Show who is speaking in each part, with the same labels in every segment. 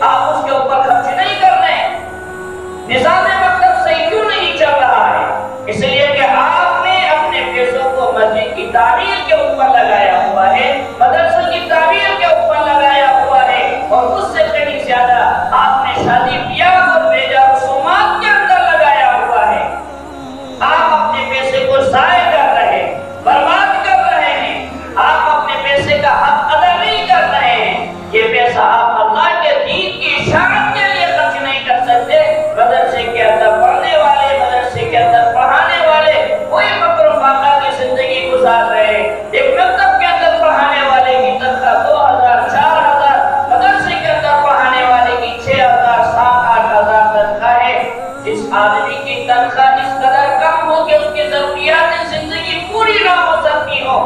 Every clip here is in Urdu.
Speaker 1: آپ اس کے اوپر خرچ نہیں کر رہے ہیں؟ نظام مکتب صحیح کیوں نہیں چل رہا ہے؟ اس لیے کہ آپ نے اپنے پیسوں کو مسجد کی تعمیر کے اوپر لگایا ہوا ہے، مدرسے کی تعمیر کے اوپر لگایا ہوا ہے، اور اس سے کہیں زیادہ آپ نے شادی بیاہ اور بیجا رسومات کے اندر لگایا ہوا ہے۔ آپ اپنے پیسے کو ضائع کر رہے ہیں، برباد کر رہے ہیں، آپ اپنے پیسے کا حق ادا نہیں کر رہے ہیں۔ یہ پیسہ آپ اللہ کے دین کی اشاعت کے لیے خرچ نہیں کر سکتے۔ مدرسے کے اندر پڑھنے والے، مدرسے کے اندر پڑھانے والے کوئی مکر و فاقہ کی زندگی گزار رہے ہیں۔ ایک مکتب کے اندر پڑھانے والے کی تنخواہ 2000 4000، مدرسے کے اندر پڑھانے والے کی 6000 7 8000 تنخواہ ہے۔ جس آدمی کی تنخواہ اس قدر کم ہو کہ اس کی ضروریات زندگی پوری نہ ہو سکتی ہو،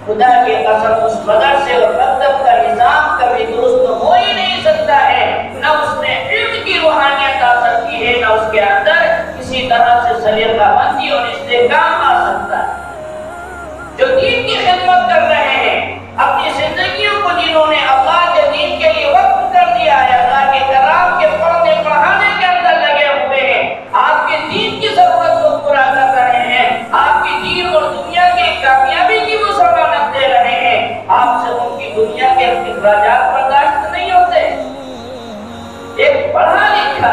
Speaker 1: خدا کی قسم اس مدرسے اور مکتب کا نظام کبھی درست ہو ہی نہیں سکتا ہے۔ نہ اس میں علم کی روحانیت آ سکتی ہے، نہ اس کے اندر کسی طرح سے سلیقہ بندی اور استحکام آ سکتا ہے۔ جو دین کی خدمت کر رہے ہیں، اپنی زندگیوں کو جنہوں نے اللہ کے دین کے لیے وقف کر دیا ہے، اللہ کے کلام کے پڑھنے پڑھانے کے اندر لگے ہوئے ہیں، آپ کے دین کی ضرورت کو پورا کر رہے ہیں، آپ کی دین اور دنیا کی کامیابی کی وہ ضمانت دے رہے ہیں، آپ سے ان کی دنیا کے اخراجات برداشت نہیں ہوتے۔ ایک پڑھا لکھا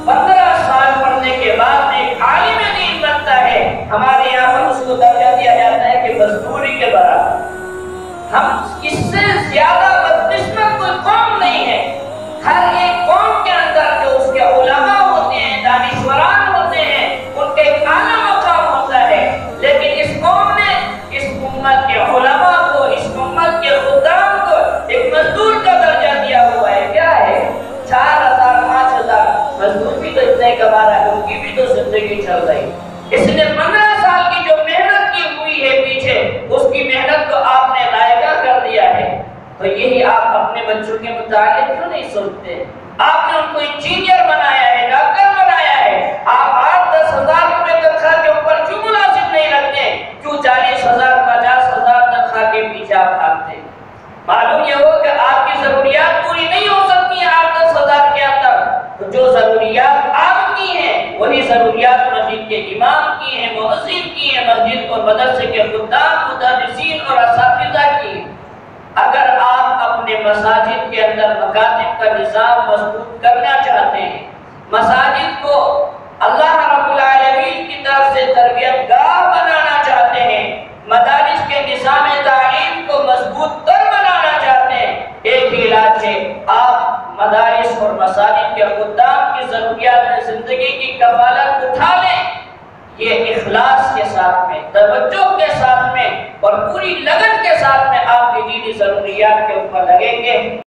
Speaker 1: 15 سال پڑھنے کے بعد ایک عالم دین بنتا ہے، ہمارے یہاں پر اس کو درجہ دیا جاتا ہے کہ مزدوری کے برابر۔ ہم اس سے زیادہ بدقسمت کوئی قوم نہیں ہے۔ ہر ایک قوم کے اندر جو اس کے علماء ہوتے ہیں، دانشوران ہوتے ہیں، ان کے ایک اعلیٰ مقام ہوتا ہے، لیکن اس قوم نے اس امت کے علماء کو، اس امت کے خدام کو ایک مزدور کا درجہ دیا ہوا ہے۔ کیا ہے؟ 4000 5000 مزدور بھی تو اتنے کما رہا ہے، ان کی بھی تو زندگی چل رہی۔ اس نے 15 سال کی جو محنت کی ہوئی ہے پیچھے، اس کی محنت کو آپ نے ضائع کر دیا ہے۔ تو یہی آپ اپنے بچوں کے متعلق کیوں نہیں سوچتے؟ آپ نے ان کو انجینئر بنایا ہے، ڈاکٹر بنایا ہے، آپ 8-10 ہزار روپے تنخواہ کے اوپر کیوں ملازم نہیں رکھتے؟ کیوں 40,000 50,000 تنخواہ کے پیچھے آپ بھاگتے؟ معلوم یہ ہو کہ آپ کی ضروریات پوری نہیں ہو سکتی ہیں 8-10 ہزار کے اندر، تو جو ضروریات آپ کی ہیں وہی ضروریات مسجد کے امام کی ہیں، مؤذن کی ہیں، مسجد اور مدرسے کے خدام، مدرسین اور اساتذہ کی ہیں۔ اگر آپ اپنے مساجد کے اندر مکاتب کا نظام مضبوط کرنا چاہتے ہیں، مساجد کو اللہ رب العالمین کی طرف سے تربیت گاہ بنانا چاہتے ہیں، مدارس کے نظام تعلیم کو مضبوط تر بنانا چاہتے ہیں، ایک ہی علاج ہے، آپ مدارس اور مساجد کے خدام کی ضروریات زندگی کی کفالت اٹھا لیں۔ یہ اخلاص کے ساتھ میں، توجہ کے ساتھ میں اور پوری لگن کے ساتھ میں آپ کی دینی ضروریات کے اوپر لگیں گے۔